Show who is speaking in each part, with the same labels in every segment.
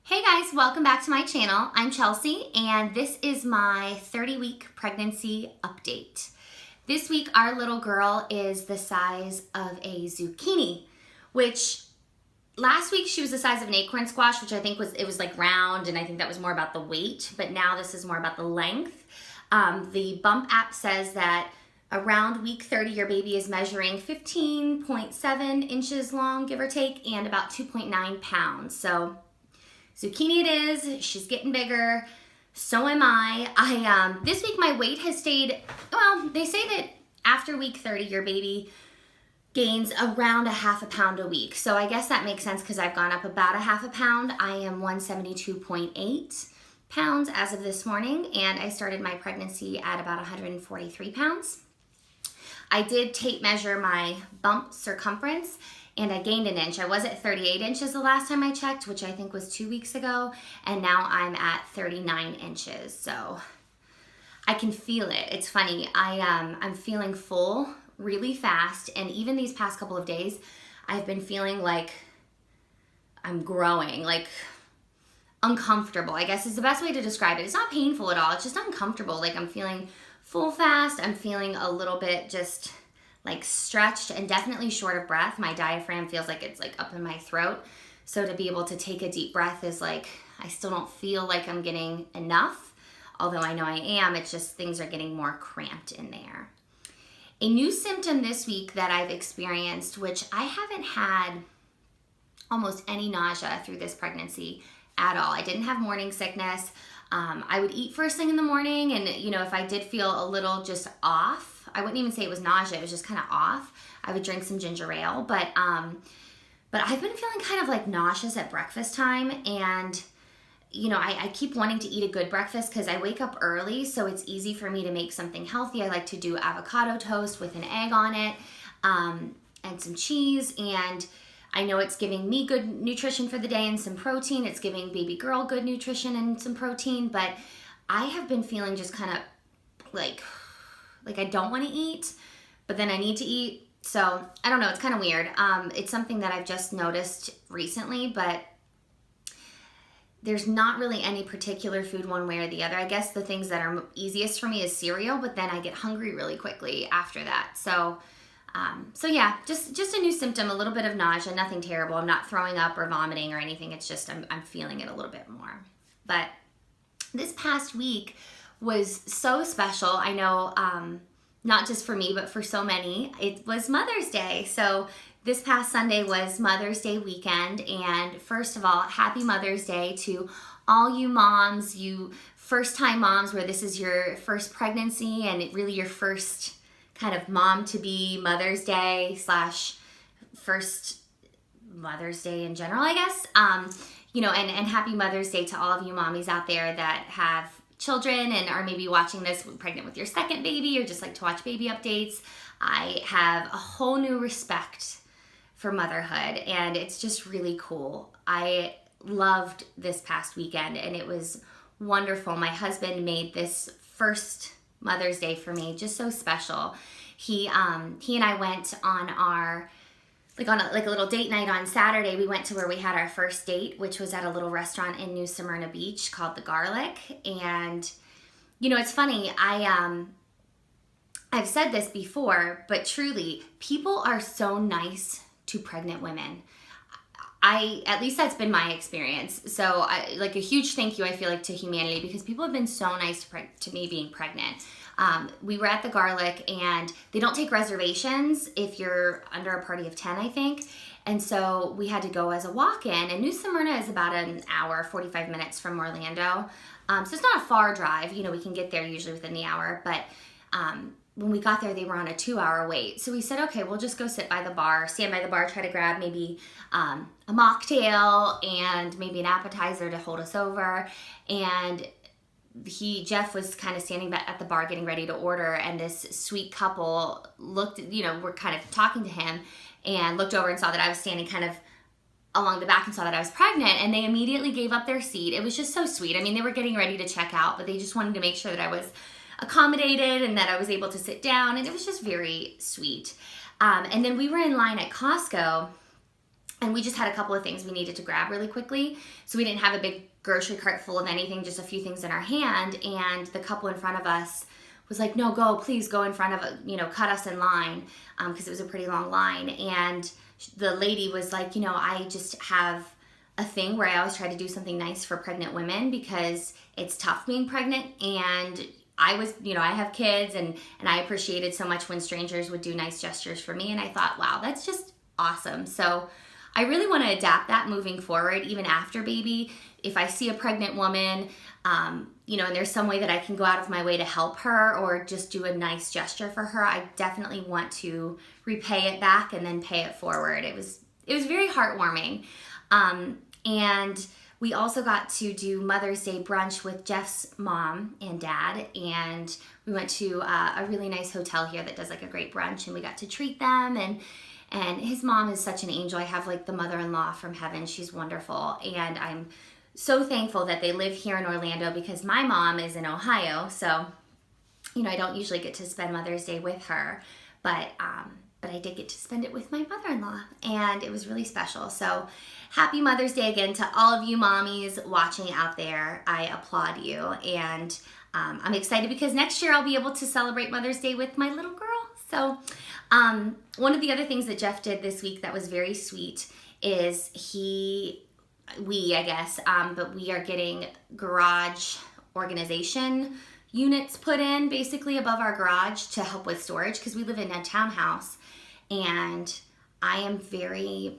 Speaker 1: Hey guys, welcome back to my channel. I'm Chelsea and this is my 30-week pregnancy update. This week our little girl is the size of a zucchini, which last week she was the size of an acorn squash, which I think was like round, and I think that was more about the weight, but now this is more about the length. The Bump app says that around week 30 your baby is measuring 15.7 inches long, give or take, and about 2.9 pounds. So zucchini it is. She's getting bigger. So am I. This week my weight has stayed, well, they say that after week 30 your baby gains around a half a pound a week. So I guess that makes sense because I've gone up about a half a pound. I am 172.8 pounds as of this morning, and I started my pregnancy at about 143 pounds. I did tape measure my bump circumference, and I gained an inch. I was at 38 inches the last time I checked, which I think was 2 weeks ago, and now I'm at 39 inches. So I can feel it. It's funny. I'm feeling full really fast, and even these past couple of days, I've been feeling like I'm growing, like uncomfortable, I guess is the best way to describe it. It's not painful at all. It's just uncomfortable. Like I'm feeling full fast. I'm feeling a little bit just like stretched and definitely short of breath. My diaphragm feels like it's like up in my throat. So to be able to take a deep breath is like, I still don't feel like I'm getting enough, although I know I am. It's just things are getting more cramped in there. A new symptom this week that I've experienced, which I haven't had almost any nausea through this pregnancy at all. I didn't have morning sickness. I would eat first thing in the morning, and if I did feel a little just off, I wouldn't even say it was nausea, it was just kind of off, I would drink some ginger ale. But I've been feeling kind of like nauseous at breakfast time, and I keep wanting to eat a good breakfast because I wake up early, so it's easy for me to make something healthy. I like to do avocado toast with an egg on it, and some cheese, and I know it's giving me good nutrition for the day and some protein. It's giving baby girl good nutrition and some protein, but I have been feeling just kind of like I don't want to eat, but then I need to eat. So I don't know, it's kind of weird. It's something that I've just noticed recently, but there's not really any particular food one way or the other. I guess the things that are easiest for me is cereal, but then I get hungry really quickly after that. So yeah, just a new symptom, a little bit of nausea, nothing terrible. I'm not throwing up or vomiting or anything. It's just I'm feeling it a little bit more. But this past week was so special. I know, not just for me, but for so many. It was Mother's Day. So this past Sunday was Mother's Day weekend. And first of all, happy Mother's Day to all you moms, you first-time moms where this is your first pregnancy and really your first kind of mom to be, Mother's Day / first Mother's Day in general, I guess. And happy Mother's Day to all of you mommies out there that have children and are maybe watching this pregnant with your second baby or just like to watch baby updates. I have a whole new respect for motherhood, and it's just really cool. I loved this past weekend, and it was wonderful. My husband made this first Mother's Day for me just so special. He and I went on our a little date night on Saturday. We went to where we had our first date, which was at a little restaurant in New Smyrna Beach called The Garlic. And it's funny, I've said this before, but truly, people are so nice to pregnant women. At least that's been my experience. So a huge thank you, I feel like, to humanity, because people have been so nice to me being pregnant. We were at The Garlic, and they don't take reservations if you're under a party of 10, I think. And so we had to go as a walk-in, and New Smyrna is about an hour, 45 minutes from Orlando. So it's not a far drive. We can get there usually within the hour, but when we got there, they were on a 2-hour wait. So we said, okay, we'll just go stand by the bar, try to grab maybe a mocktail and maybe an appetizer to hold us over. And Jeff was kind of standing back at the bar getting ready to order, and this sweet couple were kind of talking to him and looked over and saw that I was standing kind of along the back and saw that I was pregnant, and they immediately gave up their seat. It was just so sweet. I mean, they were getting ready to check out, but they just wanted to make sure that I was accommodated and that I was able to sit down, and it was just very sweet. And then we were in line at Costco And we just had a couple of things we needed to grab really quickly. So we didn't have a big grocery cart full of anything, just a few things in our hand. And the couple in front of us was like, no, please go in front of, cut us in line, because it was a pretty long line. And the lady was like, I just have a thing where I always try to do something nice for pregnant women because it's tough being pregnant. And I was, I have kids, and I appreciated so much when strangers would do nice gestures for me. And I thought, wow, that's just awesome. So I really want to adapt that moving forward, even after baby. If I see a pregnant woman, and there's some way that I can go out of my way to help her or just do a nice gesture for her, I definitely want to repay it back and then pay it forward. It was very heartwarming. And we also got to do Mother's Day brunch with Jeff's mom and dad, and we went to a really nice hotel here that does like a great brunch, and we got to treat them. And his mom is such an angel. I have like the mother-in-law from heaven. She's wonderful. And I'm so thankful that they live here in Orlando because my mom is in Ohio. So, I don't usually get to spend Mother's Day with her, but I did get to spend it with my mother-in-law, and it was really special. So happy Mother's Day again to all of you mommies watching out there. I applaud you. And I'm excited because next year I'll be able to celebrate Mother's Day with my little girl. So one of the other things that Jeff did this week that was very sweet is we are getting garage organization units put in basically above our garage to help with storage because we live in a townhouse, and I am very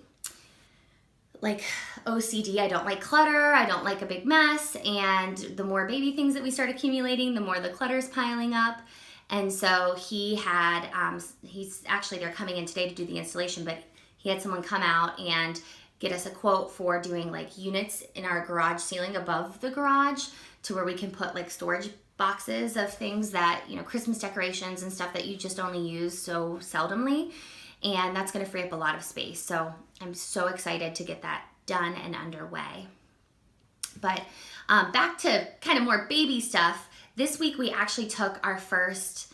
Speaker 1: OCD. I don't like clutter. I don't like a big mess, and the more baby things that we start accumulating, the more the clutter's piling up. And so he had, they're coming in today to do the installation, but he had someone come out and get us a quote for doing units in our garage ceiling above the garage to where we can put storage boxes of things that, Christmas decorations and stuff that you just only use so seldomly. And that's going to free up a lot of space. So I'm so excited to get that done and underway. But back to kind of more baby stuff. This week we actually took our first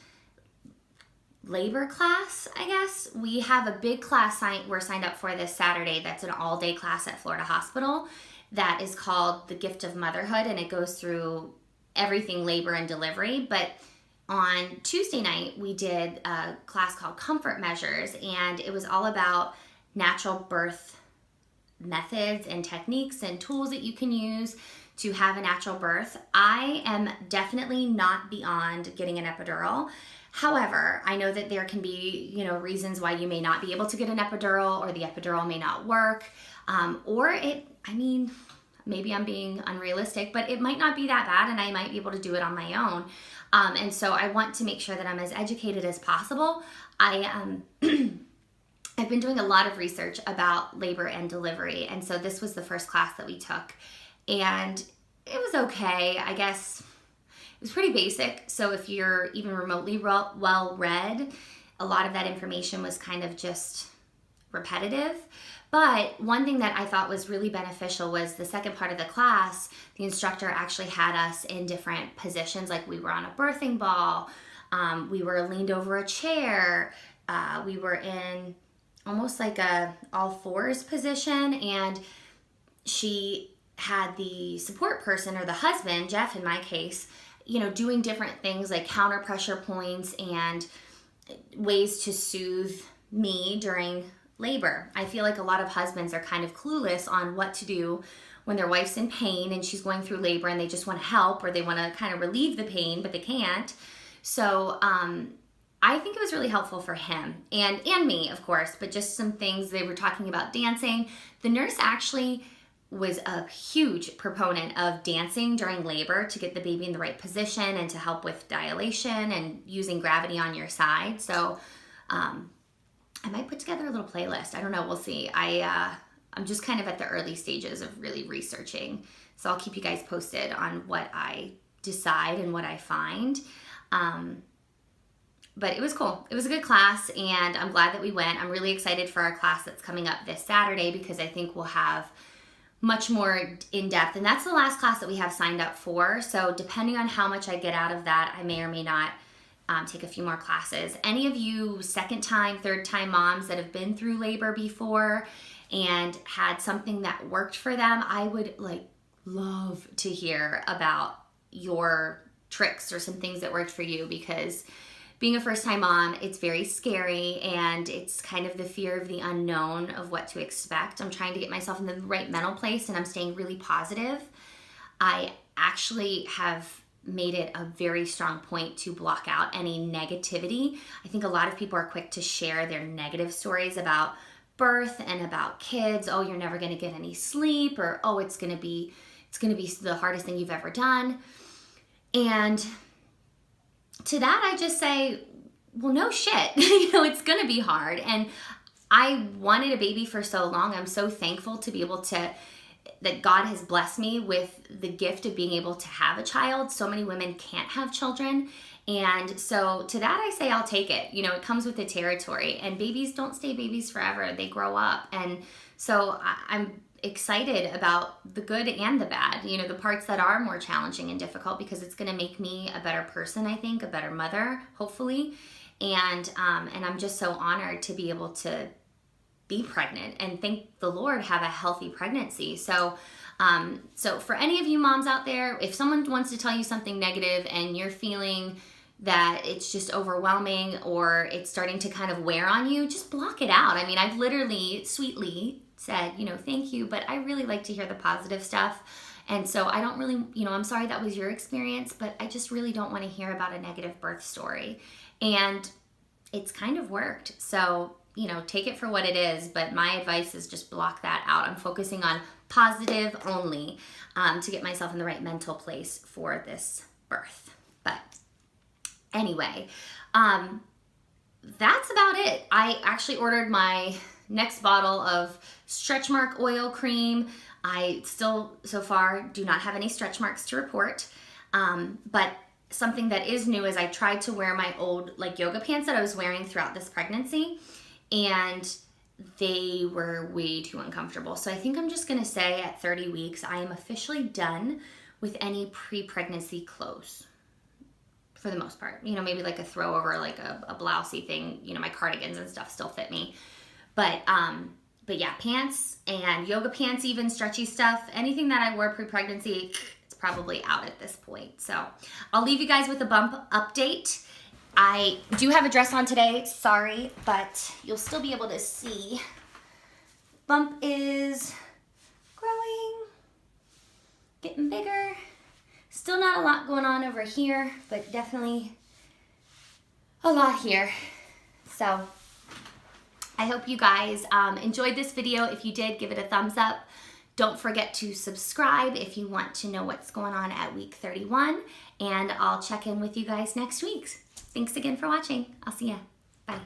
Speaker 1: labor class, I guess. We have a big class we're signed up for this Saturday that's an all-day class at Florida Hospital that is called The Gift of Motherhood, and it goes through everything labor and delivery. But on Tuesday night, we did a class called Comfort Measures, and it was all about natural birth methods and techniques and tools that you can use to have a natural birth. I am definitely not beyond getting an epidural. However, I know that there can be, reasons why you may not be able to get an epidural, or the epidural may not work, maybe I'm being unrealistic, but it might not be that bad and I might be able to do it on my own. And so I want to make sure that I'm as educated as possible. I've been doing a lot of research about labor and delivery, and so this was the first class that we took. And it was okay, I guess. It was pretty basic, so if you're even remotely well-read, a lot of that information was kind of just repetitive. But one thing that I thought was really beneficial was the second part of the class, the instructor actually had us in different positions, like we were on a birthing ball, we were leaned over a chair, we were in almost like a all fours position, and she had the support person, or the husband, Jeff in my case, doing different things like counter pressure points and ways to soothe me during labor. I feel like a lot of husbands are kind of clueless on what to do when their wife's in pain and she's going through labor, and they just want to help, or they want to kind of relieve the pain, but they can't. So I think it was really helpful for him and me, of course, but just some things. They were talking about dancing. The nurse actually was a huge proponent of dancing during labor to get the baby in the right position and to help with dilation and using gravity on your side. So I might put together a little playlist. I don't know. We'll see. I'm just kind of at the early stages of really researching. So I'll keep you guys posted on what I decide and what I find. But it was cool. It was a good class, and I'm glad that we went. I'm really excited for our class that's coming up this Saturday because I think we'll have much more in-depth. And that's the last class that we have signed up for. So depending on how much I get out of that, I may or may not take a few more classes. Any of you second-time, third-time moms that have been through labor before and had something that worked for them, I would love to hear about your tricks or some things that worked for you, because being a first-time mom, it's very scary, and it's kind of the fear of the unknown of what to expect. I'm trying to get myself in the right mental place, and I'm staying really positive. I actually have made it a very strong point to block out any negativity. I think a lot of people are quick to share their negative stories about birth and about kids. Oh, you're never going to get any sleep, or oh, it's going to be the hardest thing you've ever done. And to that, I just say, well, no shit. It's going to be hard. And I wanted a baby for so long. I'm so thankful to be able to, that God has blessed me with the gift of being able to have a child. So many women can't have children. And so to that, I say, I'll take it. It comes with the territory, and babies don't stay babies forever. They grow up. And so I'm excited about the good and the bad, the parts that are more challenging and difficult, because it's going to make me a better person, I think, a better mother, hopefully. And I'm just so honored to be able to be pregnant, and thank the Lord, have a healthy pregnancy. So for any of you moms out there, if someone wants to tell you something negative and you're feeling that it's just overwhelming, or it's starting to kind of wear on you, just block it out. I mean, I've literally sweetly said, thank you, but I really like to hear the positive stuff. And so I don't really, I'm sorry that was your experience, but I just really don't want to hear about a negative birth story. And it's kind of worked. So, take it for what it is, but my advice is just block that out. I'm focusing on positive only to get myself in the right mental place for this birth. But anyway, that's about it. I actually ordered my next bottle of stretch mark oil cream. I still, so far, do not have any stretch marks to report. But something that is new is I tried to wear my old yoga pants that I was wearing throughout this pregnancy, and they were way too uncomfortable. So I think I'm just gonna say at 30 weeks, I am officially done with any pre-pregnancy clothes for the most part. Maybe a throw over, a blousey thing, my cardigans and stuff still fit me. But yeah, pants and yoga pants, even stretchy stuff, anything that I wore pre-pregnancy, it's probably out at this point. So I'll leave you guys with a bump update. I do have a dress on today, sorry, but you'll still be able to see. Bump is growing, getting bigger. Still not a lot going on over here, but definitely a lot here. So I hope you guys enjoyed this video. If you did, give it a thumbs up. Don't forget to subscribe if you want to know what's going on at week 31, and I'll check in with you guys next week. Thanks again for watching. I'll see ya. Bye.